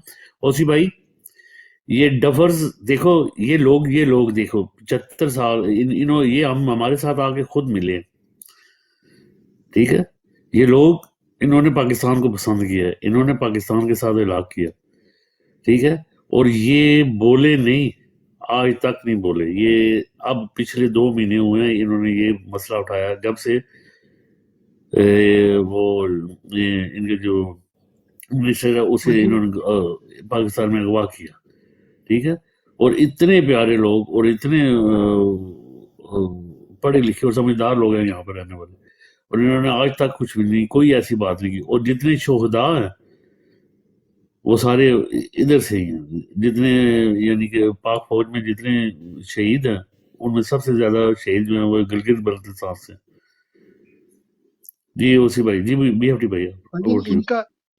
اوسی بھائی. یہ ڈفرز دیکھو، یہ لوگ دیکھو 75 سال یہ ہمارے ساتھ آ کے خود ملے، ٹھیک ہے. یہ لوگ انہوں نے پاکستان کو پسند کیا ہے، انہوں نے پاکستان کے ساتھ علاق کیا، ٹھیک ہے. اور یہ بولے نہیں، آج تک نہیں بولے. یہ اب پچھلے 2 مہینے ہوئے ہیں انہوں نے یہ مسئلہ اٹھایا جب سے وہ ان کے جو منسٹر ہے اسے انہوں نے پاکستان میں اغوا کیا، ٹھیک ہے. اور اتنے پیارے لوگ اور اتنے پڑھے لکھے اور سمجھدار لوگ ہیں یہاں پہ رہنے والے، اور انہوں نے آج تک کچھ بھی نہیں، کوئی ایسی بات نہیں کی. اور جتنے شہداء ہیں وہ سارے ادھر سے ہی ہیں، جتنے یعنی کہ پاک فوج میں جتنے شہید ہیں ان میں سب سے زیادہ شہید جو ہیں وہ گلگت بلتستان سے. جی اوسی بھائی، جی بی ایف ٹی بھائی.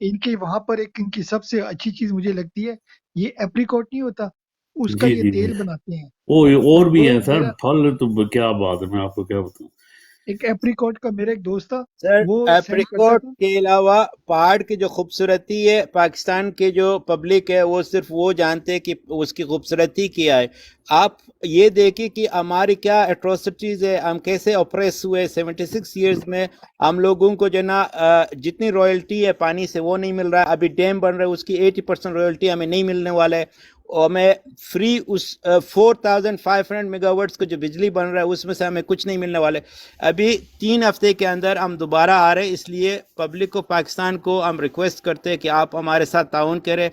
ان کے وہاں پر ایک ان کی سب سے اچھی چیز مجھے لگتی ہے، یہ ایپریکوٹ نہیں ہوتا، اس کا جی یہ جی تیل بناتے ہیں. اور بھی وہ ہے سر میرا پھل، تو کیا بات ہے، میں آپ کو کیا بتاؤں. ایک ایپریکوٹ کا میرا ایک دوست تھا، سر وہ سینڈ کرتا ایپریکوٹ تھا. کے علاوہ پہاڑ کی جو خوبصورتی ہے، پاکستان کے جو پبلک ہے وہ صرف وہ جانتے کہ اس کی خوبصورتی کیا ہے. آپ یہ دیکھیں کہ ہماری کیا ایٹروسٹیز ہے، ہم کیسے اپریس ہوئے 76 ایئرز میں. ہم لوگوں کو جو نا جتنی رائلٹی ہے پانی سے وہ نہیں مل رہا ہے. ابھی ڈیم بن رہا ہے اس کی 80% رائلٹی ہمیں نہیں ملنے والا ہے. اور ہمیں فری اس 4500 میگا واٹس کا جو بجلی بن رہا ہے اس میں سے ہمیں کچھ نہیں ملنے والے. ابھی 3 ہفتے کے اندر ہم دوبارہ آ رہے، اس لیے پبلک کو، پاکستان کو ہم ریکویسٹ کرتے ہیں کہ آپ ہمارے ساتھ تعاون کریں.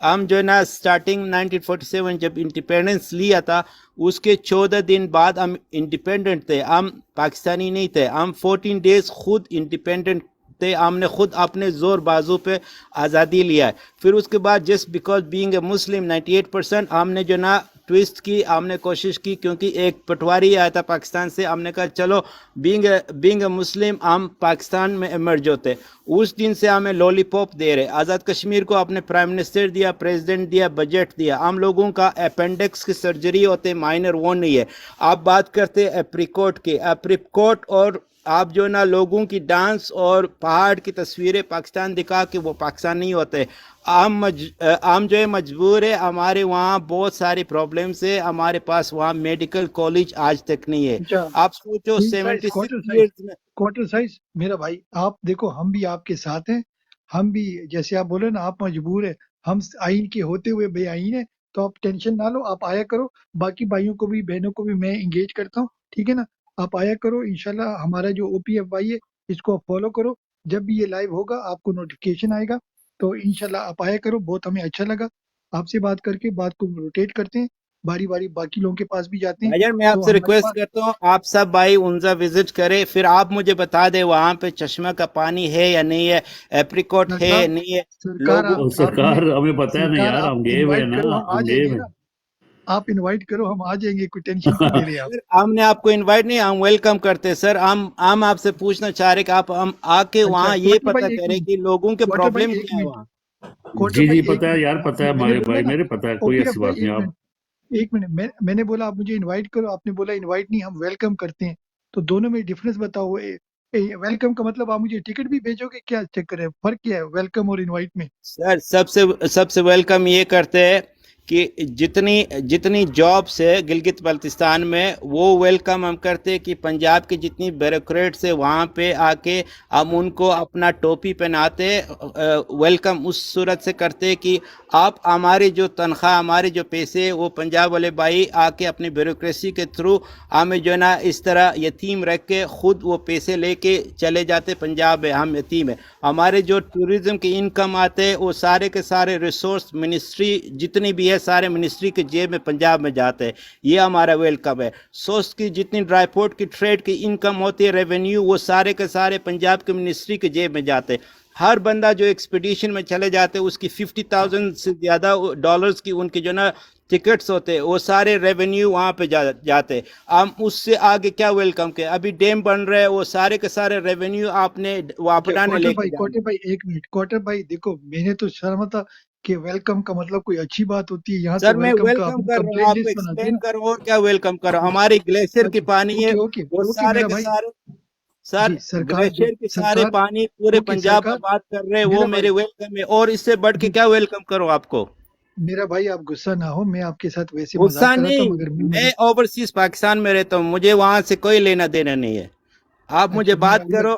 ہم جو ہے نا اسٹارٹنگ 1947 جب انڈیپینڈنس لیا تھا اس کے 14 دن بعد ہم انڈیپینڈنٹ تھے، ہم پاکستانی نہیں تھے. ہم 14 ڈیز خود انڈیپینڈنٹ تھے، ہم نے خود اپنے زور بازو پہ آزادی لیا ہے. پھر اس کے بعد جسٹ بیکاز بینگ اے مسلم 98% ہم نے جو نا ٹویسٹ کی، ہم نے کوشش کی، کیونکہ ایک پٹواری آیا تھا پاکستان سے، ہم نے کہا چلو بینگ اے مسلم ہم پاکستان میں ایمرج ہوتے. اس دن سے ہمیں لولی پاپ دے رہے. آزاد کشمیر کو اپنے پرائم منسٹر دیا، پریزیڈنٹ دیا، بجٹ دیا. ہم لوگوں کا اپینڈکس کی سرجری ہوتے، مائنر وہ نہیں ہے. آپ بات کرتے ایپریکوٹ کی، ایپریکوٹ اور آپ جو نا لوگوں کی ڈانس اور پہاڑ کی تصویریں پاکستان دکھا کے وہ پاکستان نہیں ہوتے. ہم جو ہے مجبور ہے، ہمارے وہاں بہت ساری پرابلمس ہے، ہمارے پاس وہاں میڈیکل کالج آج تک نہیں ہے. آپ سوچو 76 ایئرز میں. کوارٹر سائز میرا بھائی، آپ دیکھو ہم بھی آپ کے ساتھ ہیں، ہم بھی جیسے آپ بولے نا آپ مجبور ہے، ہم آئین کے ہوتے ہوئے بے آئین ہے. تو آپ ٹینشن نہ لو، آپ آیا کرو. باقی بھائیوں کو بھی بہنوں کو بھی میں انگیج کرتا ہوں، ٹھیک ہے نا. آپ آیا کرو، انشاءاللہ ہمارا جو او پی ایف وائی ہے اس کو فالو کرو. جب بھی یہ لائیو ہوگا آپ کو نوٹیفیکیشن آئے گا، تو انشاءاللہ آپ آیا کرو. بہت ہمیں اچھا لگا آپ سے بات کر کے. بات کو روٹیٹ کرتے ہیں، باری باری باقی لوگوں کے پاس بھی جاتے ہیں. بھائی جان میں آپ تو سے ہمارے ریکویسٹ پاس کرتا ہوں آپ سب بھائی انزا وزٹ کرے، پھر آپ مجھے بتا دیں وہاں پہ چشمہ کا پانی ہے یا نہیں ہے، ایپریکوٹ ہے یا نہیں ہے. سرکار لوگوں اور سرکار ہمیں پتہ ہے نا یار، آپ ہم گئے ہوئے ہیں انوائٹ نا، کرو، ہم آ ہم جائیں گئے گے ہوئے نا. آپ انوائٹ کرو، ہم آ جائیں گے. کوئی ٹینشن کیوں لے رہے آپ؟ ہم نے آپ کو انوائٹ نہیں، ہم ویلکم کرتے سر. ہم آپ سے پوچھنا چاہ رہے کہ آپ ہم آ کے اچھا وہاں یہ کوارٹر پتہ بھائی ایک کریں منٹ، کہ لوگوں کے کوارٹر بھائی پرابلم ایک کیا ہے منٹ، وہاں. کوارٹر جی بھائی جی ایک پتہ ہے منٹ. یار، پتہ ہے میں نے ہمارے بولا بھائی، نا میرے پتہ ہے، او کوئی پی ایف ایسی بھائی بات نہیں. ایک آپ منٹ، ایک منٹ. میں نے بولا آپ مجھے انوائٹ کرو، آپ نے بولا انوائٹ نہیں، ہم ویلکم کرتے ہیں. تو دونوں میں ڈفرنس بتاؤ. ویلکم کا مطلب آپ مجھے ٹکٹ بھی بھیجو گے؟ کیا چکر ہے، فرق کیا ہے ویلکم اور انوائٹ میں؟ سر سب سے ویلکم یہ کرتے ہیں کہ جتنی جابس ہے گلگت بلتستان میں وہ ویلکم ہم کرتے کہ پنجاب کی جتنی بیوروکریٹس ہے وہاں پہ آ کے ہم ان کو اپنا ٹوپی پہناتے. ویلکم اس صورت سے کرتے کہ آپ ہماری جو تنخواہ، ہمارے جو پیسے وہ پنجاب والے بھائی آ کے اپنی بیوروکریسی کے تھرو ہمیں جو ہے نا اس طرح یتیم رکھ کے خود وہ پیسے لے کے چلے جاتے. پنجاب ہے، ہم یتیم ہے. ہمارے جو ٹوریزم کی انکم آتے وہ سارے کے سارے ریسورس منسٹری جتنی بھی ہے سارے منسٹری کے جیب میں پنجاب میں جاتے ہیں. یہ ہمارا ویلکم ہے. سوس کی جتنی ڈرائی پورٹ کی ٹریڈ کی انکم ہوتی ہے، ریونیو، وہ سارے کے سارے پنجاب کے منسٹری کے جیب میں جاتے ہیں. ہر بندہ جو ایکسپیڈیشن میں چلے جاتے اس کی 50,000 سے زیادہ ڈالرز کی ان کے جو نا ٹکٹس ہوتے وہ سارے ریونیو وہاں پہ جاتے. ہم اس سے آگے کیا ویلکم کے ابھی ڈیم بن رہے وہ سارے کے سارے ریونیو آپ نے وہ اپنا نے لے کے کوٹر بھائی ایک منٹ، کوٹر بھائی دیکھو میں نے تو شرم تھا کہ ویلکم کا مطلب کوئی اچھی بات ہوتی ہے، یہاں سر تو میں ویلکم کا ویلکم اپنی کر رہا ہوں آپ کمپلین کو لسٹ بناتے ہیں ایکسپلین نا. کرو اور کیا ویلکم کرو. ہماری گلیشیئر کی پانی ہے اوکے وہ اوکے سارے میرا کے بھائی، سارے سر جی سرکار گلیشیئر کے سارے سرکار پانی پورے اوکے پنجاب میں سرکار بات کر رہے وہ میرا میرے بھائی، ویلکم ہے اور اس سے بڑھ کے جی کیا ویلکم کرو آپ کو. میرا بھائی آپ غصہ نہ ہو، میں آپ کے ساتھ ویسے غصہ مذاق کر رہا تھا نہیں مگر میں اوورسیز پاکستان میں رہتا ہوں مجھے وہاں سے کوئی لینا دینا نہیں ہے. آپ مجھے اچھا میں بات کرو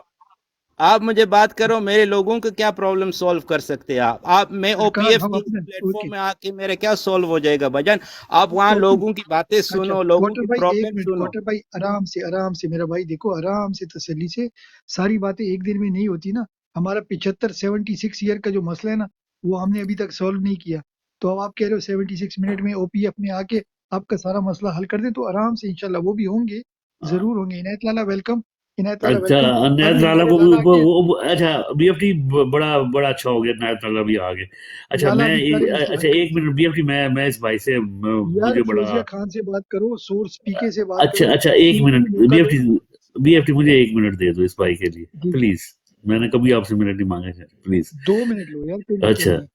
آپ مجھے بات کرو میرے لوگوں کو کیا پرابلم سولو کر سکتے ہیں آپ میں او پی سرکار ایف ہم کی اپنے پلیٹ اوکے فارم میں آ کے میرے کیا سولو ہو جائے گا بھجن. آپ وہاں اوکے لوگوں کی باتیں اچھا سنو لوگوں کوٹر کی بھائی ایک پرابلم منٹ، سنو. کوٹر بھائی آرام سے میرا بھائی دیکھو آرام سے تسلی سے، ساری باتیں ایک دن میں نہیں ہوتی نا. ہمارا 76 ایئر کا جو مسئلہ ہے نا وہ ہم نے ابھی تک سولو نہیں کیا، تو اب آپ کہہ رہے ہو 76 منٹ میں او پی ایف میں آ کے آپ کا سارا مسئلہ حل کر دیں، تو آرام سے انشاءاللہ وہ بھی ہوں گے، ضرور ہوں گے. عنایت لالا ویلکم، عنایت لالا اچھا ویلکم. نیت ابھی لالا ہمارے کو لالا کے اچھا بی ایف ٹی بڑا اچھا ہو گیا نیت لالا بھی آ گئے. اچھا لالا میں بیچارے مسئلہ اچھا حل ایک کرتے منٹ بی ایف ٹی میں اس بھائی سے ہیں. یار مجھے بڑا فوزیہ خان سے بات کرو، سورس پی کے سے بات کرو، اچھا ایک ان کو منٹ بھی موقع دو. بی ایف ٹی مجھے ایک منٹ دے دو اس بھائی کے لیے جی جی پلیز. میں نے کبھی آپ سے منٹ نہیں مانگے سر پلیز. 2 منٹ لو یار، کوئی مسئلہ اچھا نہیں ہے.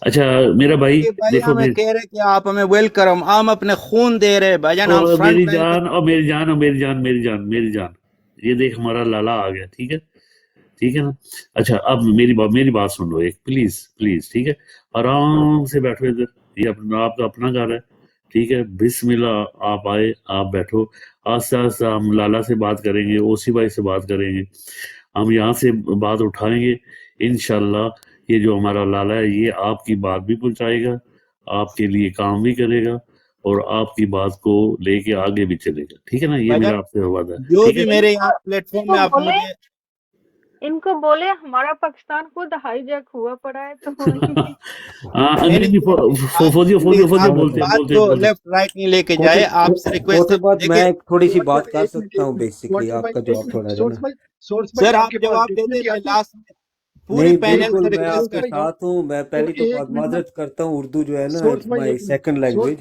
اچھا میرا بھائی کہ بھائی دیکھو ہمیں کہہ رہے کہ آپ ہمیں ویلکم ہم اپنے خون دے رہے بھجن ہم اور فرنٹ میری لائن پہ جان اور میری جان یہ دیکھ ہمارا لالا آ گیا. ٹھیک ہے نا. اچھا اب میری بات سن لو ایک پلیز ٹھیک ہے. آرام سے بیٹھو ادھر یہ آپ کا اپنا گھر ہے ٹھیک ہے. بسم اللہ آپ آئے آپ بیٹھو. آہستہ آہستہ ہم لالا سے بات کریں گے اوسی بھائی سے بات کریں گے ہم یہاں سے بات اٹھائیں گے انشاءاللہ. یہ جو ہمارا لالا ہے یہ آپ کی بات بھی پہنچائے گا آپ کے لیے کام بھی کرے گا اور آپ کی بات کو لے کے آگے بھی چلے گا. ٹھیک ہے نا. یہ بھجن میرا آپ سے وعدہ ہے. جو ٹھیک بھی ہے. میرے یہاں پلیٹ فارم میں آپ مجھے ان کو بولے ہمارا پاکستان خود ہائی جیک ہوا پڑا ہے تو انگریزی آپ فوزیہ بات بولتے کو لیفٹ رائٹ نہیں لے کے کوٹر جائے آپ سے ریکویسٹ ہے کوٹر بات میں دیکھیں ایک تھوڑی سی کوارٹر بات بھائی کر ایک منٹ سکتا ایک ہوں منٹ بیسکلی کوارٹر آپ بھائی کا ایک جواب منٹ، تھوڑا ہے نا. سورس بھائی سر آپ آپ کے پاس جواب دے دیں ڈاکومنٹ میں ہے تو لاسٹ میں پوری نہیں پینل بالکل سے میں سورس آپ ریکویسٹ کے بھائی کرتا ہوں. ساتھ ہوں. میں پہلی تو ایک منٹ نا، معذرت کرتا ہوں اردو جو ہے نا سورس اٹس بھائی مائی ایک منٹ، سیکنڈ لینگویج.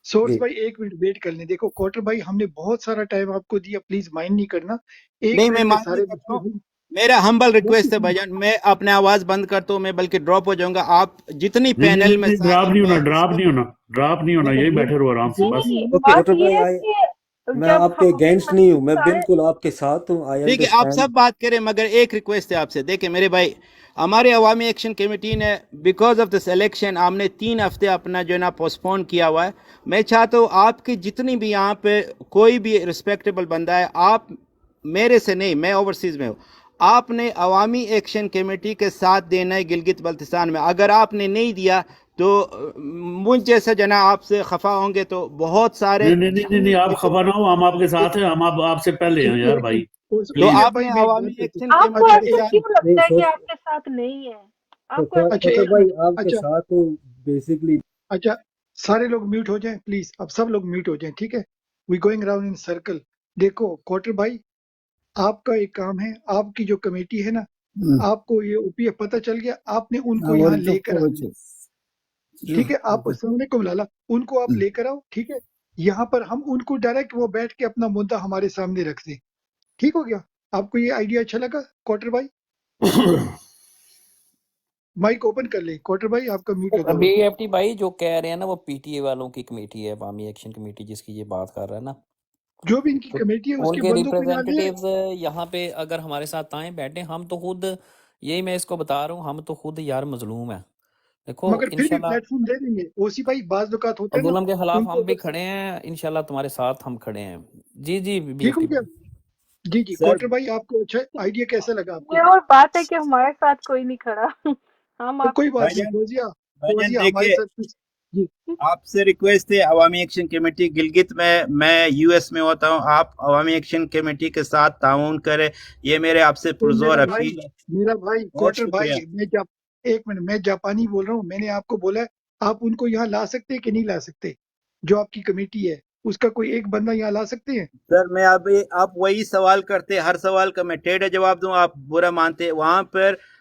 سورس جی بھائی ایک منٹ ویٹ کر لیں. دیکھو کوارٹر بھائی ہم نے بہت سارا ٹائم آپ کو دیا، پلیز مائنڈ نہیں کرنا. ایک نہیں میں منٹ میں مائنڈ نہیں سارے کرتا مسئلے ہوں میرا ہمبل ریکویسٹ ہے بھجن میں اپنے آواز بند کرتا ہوں میں بلکہ ڈراپ ہو جاؤں گا. آپ جتنی پینل میں نہیں ساری میں ڈراپ نہیں ہونا یہی بیٹھے رہو آرام سے بس. نہیں اوکے بات کوٹر یہ بھائی ہے کہ میں جب آپ کے ہم اپنے اگینسٹ نہیں ہوں میں سارے بالکل آپ کے ساتھ ہوں. آئی ٹھیک ہے آپ انڈرسٹینڈ. سب بات کریں مگر ایک ریکویسٹ ہے آپ سے. دیکھیں میرے بھائی ہمارے عوامی ایکشن کمیٹی نے بیکاز آف دس الیکشن ہم نے 3 ہفتے اپنا جو ہے نا پوسٹ پون کیا ہوا ہے. میں چاہتا ہوں آپ کی جتنی بھی یہاں پہ کوئی بھی رسپیکٹیبل بندہ ہے آپ میرے سے نہیں میں اوورسیز میں ہوں آپ نے عوامی ایکشن کمیٹی کے ساتھ دینا ہے گلگت بلتستان میں. اگر آپ نے نہیں دیا تو مجھ جیسا جنا آپ سے خفا ہوں گے تو بہت سارے نہیں آپ خفا نہ ہو ہم آپ کے ساتھ ہیں ہم آپ سے پہلے ہیں یار ایک بھائی منٹ تو پلیز. آپ بھائی نے میں ایک عوامی بات کرتی ایکشن ہوں. آپ کو اچھا کمیٹی کے ایسا ایک ساتھ منٹ، کیوں لگتا ہے کہ نہیں آپ کے ساتھ نہیں ہے آپ کو کوٹر ایک بھائی منٹ، آپ کے اچھا ساتھ ہوں بیسکلی. اچھا سارے لوگ میوٹ ہو جائیں پلیز، اب سب لوگ میوٹ ہو جائیں ٹھیک ہے. We going round in circle. دیکھو کوارٹر بھائی آپ کا ایک کام ہے، آپ کی جو کمیٹی ہے نا آپ کو یہ او پی ایف پتہ چل گیا، آپ نے ان کو یہاں لے کر آنا ہے ٹھیک ہے. آپ السلام علیکم لالا، ان کو آپ لے کر آؤ ٹھیک ہے. یہاں پر ہم ان کو ڈائریکٹ وہ بیٹھ کے اپنا مدعا ہمارے سامنے رکھ دیں. ٹھیک ہو گیا؟ آپ کو یہ آئیڈیا اچھا لگا کوارٹر بھائی؟ مائک اوپن کر لیں کوارٹر بھائی، آپ کا میوٹ لگا ہوا بی ہے. ایف ٹی بھائی جو کہہ رہے ہیں نا وہ پی ٹی اے والوں کی کمیٹی ہے عوامی ایکشن کمیٹی جس کی یہ بات کر رہا ہے نا جو بھی ان کی تو کمیٹی ہے اس ان کے کے بندوں کو یہاں لے آئے. ریپرزینٹیوز یہاں پہ اگر ہمارے ساتھ آئیں بیٹھیں ہم تو خود یہی میں اس کو بتا رہا ہوں ہم تو خود یار مظلوم ہیں. دیکھو مگر پھر بھی انشاءاللہ پلیٹ فارم دے دیں گے. اوسی بھائی بعض اوقات ہوتا ہے نا ظلم کے خلاف ان کو ہم بھی اگر کھڑے ہیں انشاءاللہ تمہارے ساتھ ہم کھڑے ہیں. جی بی ٹھیک ایف ہو ٹی گیا. بھائی جی جی سر کوارٹر بھائی آپ کو اچھا آئیڈیا کیسا لگا آپ کو؟ یہ اور بات ہے کہ ہمارے ساتھ کوئی نہیں کھڑا ہم تو آپ کوئی کے بات نہیں بھجن فوزیہ، بھجن ہمارے دیکھے ساتھ جی آپ سے ریکویسٹ ہے عوامی ایکشن کمیٹی گلگت میں یو ایس میں ہوتا ہوں آپ عوامی ایکشن کمیٹی کے ساتھ تعاون کریں یہ میرے آپ سے تو پرزور اپیل ہے. میرا بھائی بہت کوارٹر شکریہ. بھائی ایک منٹ میں جاپانی بول رہا ہوں. میں نے آپ کو بولا ہے آپ ان کو یہاں لا سکتے کہ نہیں لا سکتے؟ جو آپ کی کمیٹی ہے اس کا کوئی ایک بندہ یہاں لا سکتے ہیں؟ سر میں اب آپ وہی سوال کرتے ہر سوال کا میں ٹیڑھا جواب دوں آپ برا مانتے وہاں پر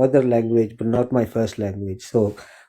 mother language, but not my first language. So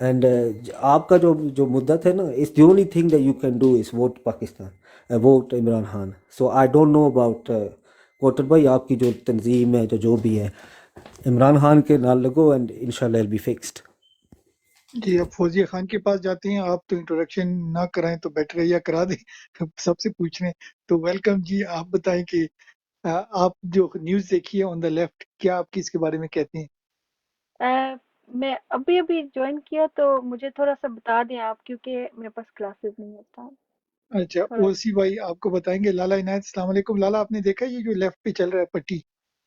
and آپ کا جو مدت ہے نا اس the only thing that you can do is vote Pakistan vote Imran Khan. So I don't know about کوٹر بھائی آپ کی جو تنظیم ہے جو بھی ہے عمران خان کے نال لگو اینڈ انشاءاللہ اٹ بی فکسڈ. جی اب فوزیہ خان کے پاس جاتے ہیں. آپ تو انٹروڈکشن نہ کرائیں تو بیٹر ہے، یا کرا دیں، سب سے پوچھ رہے ہیں تو ویلکم جی. آپ بتائیں کہ آپ جو نیوز دیکھی ہے آن دا لیفٹ، کیا آپ اس کے بارے میں کہتے ہیں؟ میں ابھی جوائن کیا تو مجھے تھوڑا سا بتا دیں آپ، کیونکہ میرے پاس کلاسز نہیں ہوتا اچھا تھوڑا. اوسی بھائی آپ کو بتائیں گے. لالا عنایت السلام علیکم. لالا آپ نے دیکھا یہ جو لیفٹ پہ چل رہا ہے پٹی،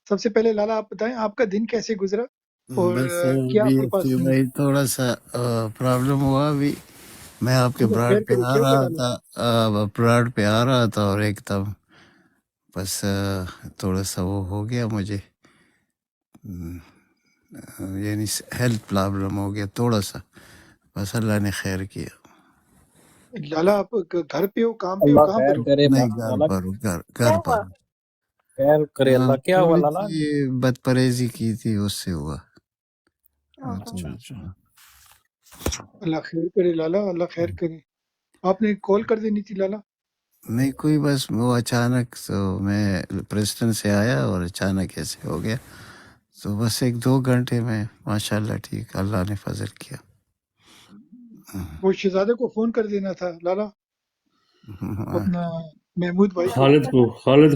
سب سے پہلے لالا آپ بتائیں آپ کا دن کیسے گزرا اور بس کیا بی آپ کے ایف پاس ٹی نہیں؟ بھائی تھوڑا سا پرابلم ہوا ابھی. میں آپ کے اللہ براڈ خیر پہ کرے، آ کیا ہوا رہا لالا؟ تھا اور ایک دم بس تھوڑا سا وہ ہو گیا مجھے، یعنی ہیلتھ پرابلم ہو گیا تھوڑا سا، بس اللہ نے خیر کیا. لالا آپ گھر پہ ہو، کام پہ ہو، اللہ کہاں پر خیر ہو؟ کرے نہیں گھر لالا. پر ہوں، گھر کیا گھر پر ہوا؟ ہوں. خیر کرے اللہ. کیا ہوا تھوڑی لالا؟ سی بد پرہیزی کی تھی اس سے ہوا. اچھا اچھا. اللہ خیر کرے لالا، اللہ خیر کرے. آپ نے کال کر دینی تھی لالا. نہیں کوئی بس وہ اچانک تو میں پریسٹن سے آیا اور اچانک ایسے ہو گیا، تو بس 1-2 گھنٹے میں ماشاءاللہ ٹھیک، اللہ نے فضل کیا. وہ شہزادے کو فون کر دینا تھا لالا، اپنا محمود بھائی کو. خالد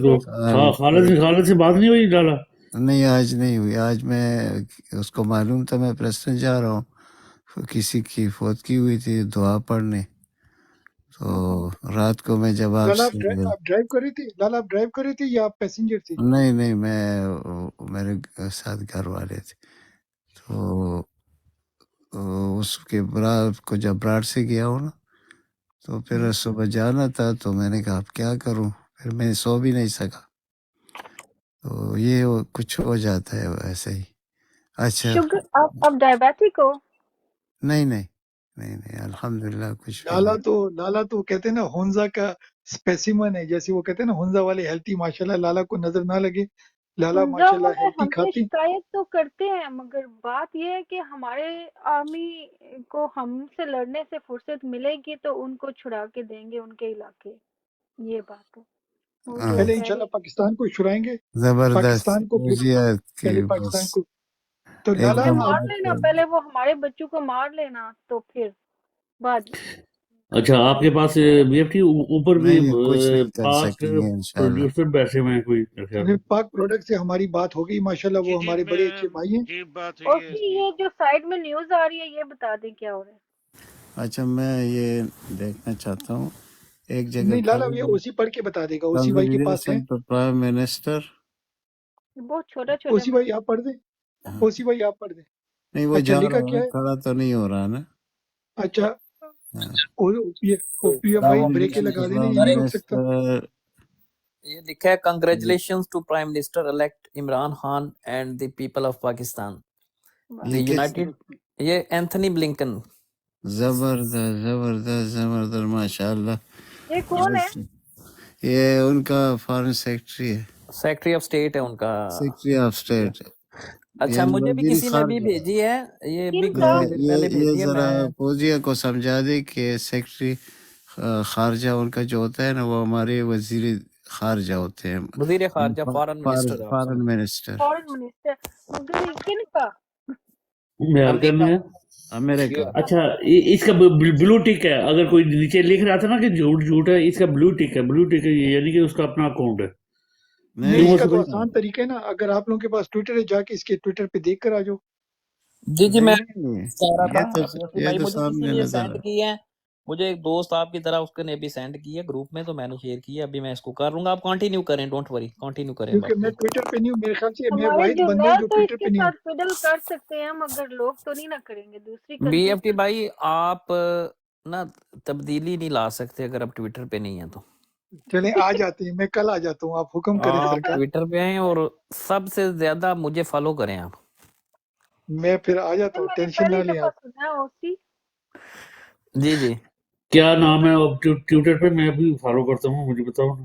کو خالد سے بات نہیں ہوئی لالا؟ نہیں آج نہیں ہوئی. آج میں اس کو معلوم تھا میں پریسٹن جا رہا ہوں، کسی کی فوتگی ہوئی تھی دعا پڑھنے، تو رات کو میں جب آپ لالا سے آپ ڈرائیو کر رہے تھے؟ لالا آپ ڈرائیو کر رہے تھے یا آپ پیسنجر تھے؟ نہیں میں میرے ساتھ گھر والے تھے، تو اس کے برات کو جب براڈ سے گیا ہوں نا، تو پھر صبح جانا تھا، تو میں نے کہا اب کیا کروں، پھر میں سو بھی نہیں سکا، تو یہ کچھ ہو جاتا ہے ایسے ہی. اچھا شوگر آپ ڈائبیٹک ہو؟ نہیں الحمدللہ کچھ بھی نہیں. لالا تو کہتے ہیں نا ہونزا کا اسپیسیمن ہے، جیسے وہ کہتے ہیں نا ہونزا والے ہیلتھی. ماشاءاللہ لالا کو نظر نہ لگے، لالا حمزہ ماشاءاللہ والے ہیلتھی ہمیں کھاتے. شکایت تو کرتے ہیں، مگر بات یہ ہے کہ ہمارے آرمی کو ہم سے لڑنے سے فرصت ملے گی تو ان کو چھڑا کے دیں گے ان کے علاقے. یہ بات ہے، وہ جو پہلے کہہ انشاءاللہ رہے پاکستان کو چھڑائیں گے، زبردست پاکستان کو پھر فوزیت کی پہلے بس پاکستان کو. تو ایک لالا پہلے دم مار آپ لینا، پہلے وہ ہمارے بچوں کو مار لینا تو پھر بعد میں. اچھا آپ کے پاس بی ایف ٹی اوپر بھی نہیں کچھ نہیں کر پاک سکیں گے انشاءاللہ. پروڈیوسر بیٹھے ہوئے ہیں کوئی میرے خیال میں. پاک پروڈکٹ سے ہماری بات ہو گئی ماشاءاللہ، وہ ہمارے بڑے اچھے بھائی ہیں. اور پھر یہ جو سائڈ میں نیوز آ رہی ہے یہ بتا دیں کیا ہو رہا ہے. اچھا میں یہ دیکھنا چاہتا ہوں ایک جگہ نہیں لالا یہ اوسی پڑھ کے بتا دے گا، اوسی بھائی کے پاس ہے. Congratulation to prime minister. بہت چھوٹا چھوٹا اوسی بھائی آپ پڑھ دیں، اوسی بھائی آپ پڑھ دیں. نہیں وہ اچھا جا لکھا رہا کیا ہے، ہے؟ کھڑا تو نہیں ہو رہا نا. اچھا او پی ایف بھائی بریکیں لگا دینا، یہ نہیں روک سکتا. منسٹر یہ لکھا ہے congratulations to prime minister elect Imran Khan and the people of Pakistan. دی یہ کس یونائٹڈ، یہ اینتھنی بلنکن. زبردست ماشاءاللہ. یہ کون ہے؟ یہ ان کا فارن سیکرٹری ہے، سیکرٹری آف اسٹیٹ ہے ان کا. Secretary of state. اچھا مجھے بھی کسی نے بھی بھیجی ہے، یہ بھی کن کسی کا؟ نے پہلے یہ بھیجی ہے. ذرا میں فوزیہ کو سمجھا دے کہ سیکرٹری خارجہ ان کا جو ہوتا ہے نا وہ ہمارے وزیر خارجہ ہوتے ہیں، وزیر خارجہ فارن منسٹر. فارن منسٹر فورن منسٹر. مگر کن کا؟ امریکہ میں ہے. امریکہ. اچھا اس کا بلو ٹک ہے، اگر کوئی نیچے لکھ رہا تھا نا کہ جھوٹ ہے، اس کا بلو ٹک ہے، یعنی کہ اس کا اپنا اکاؤنٹ ہے. نہیں اس کا تو آسان طریقہ ہے نا، اگر آپ لوگوں کے پاس ٹویٹر ہے جا کے اس کے ٹویٹر پہ دیکھ کر آ جاؤ. جی میں نہیں، کہہ رہا تھا یہ بھائی تو مجھے کسی سامنے نے نظر سینڈ کی ہے، مجھے ایک دوست آپ کی طرح اس نے بھی سینڈ کی ہے گروپ میں، تو میں نے شیئر کی ہے. ابھی میں اس کو کر لوں گا، آپ کنٹینیو کریں، ڈونٹ وری، کنٹینیو کریں. کیونکہ میں ٹویٹر پہ نہیں ہوں، میرے خیال سے میں ہمارے واحد جو بندہ ہوں جو تو اس ٹویٹر کے پہ نہیں ہوں. ساتھ فڈل کر سکتے ہیں مگر لوگ تو نہیں نہ کریں گے دوسری بی کنٹری. ایف ٹی بھائی آپ نا تبدیلی نہیں لا سکتے اگر آپ ٹویٹر پہ نہیں ہیں تو. چلیں آ جاتے ہیں، میں کل آ جاتا ہوں، آپ حکم کریں آپ سرکار. ٹویٹر پہ ہیں اور سب سے زیادہ مجھے فالو کریں آپ. میں پھر آ جاتا ہوں، میں نے ٹینشن نہ پہلی لیں دفعہ آپ. سنا ہے اوسی. جی کیا نام ہے ٹویٹر پہ؟ میں بھی فالو کرتا ہوں، مجھے بتاؤ نا.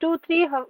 2-3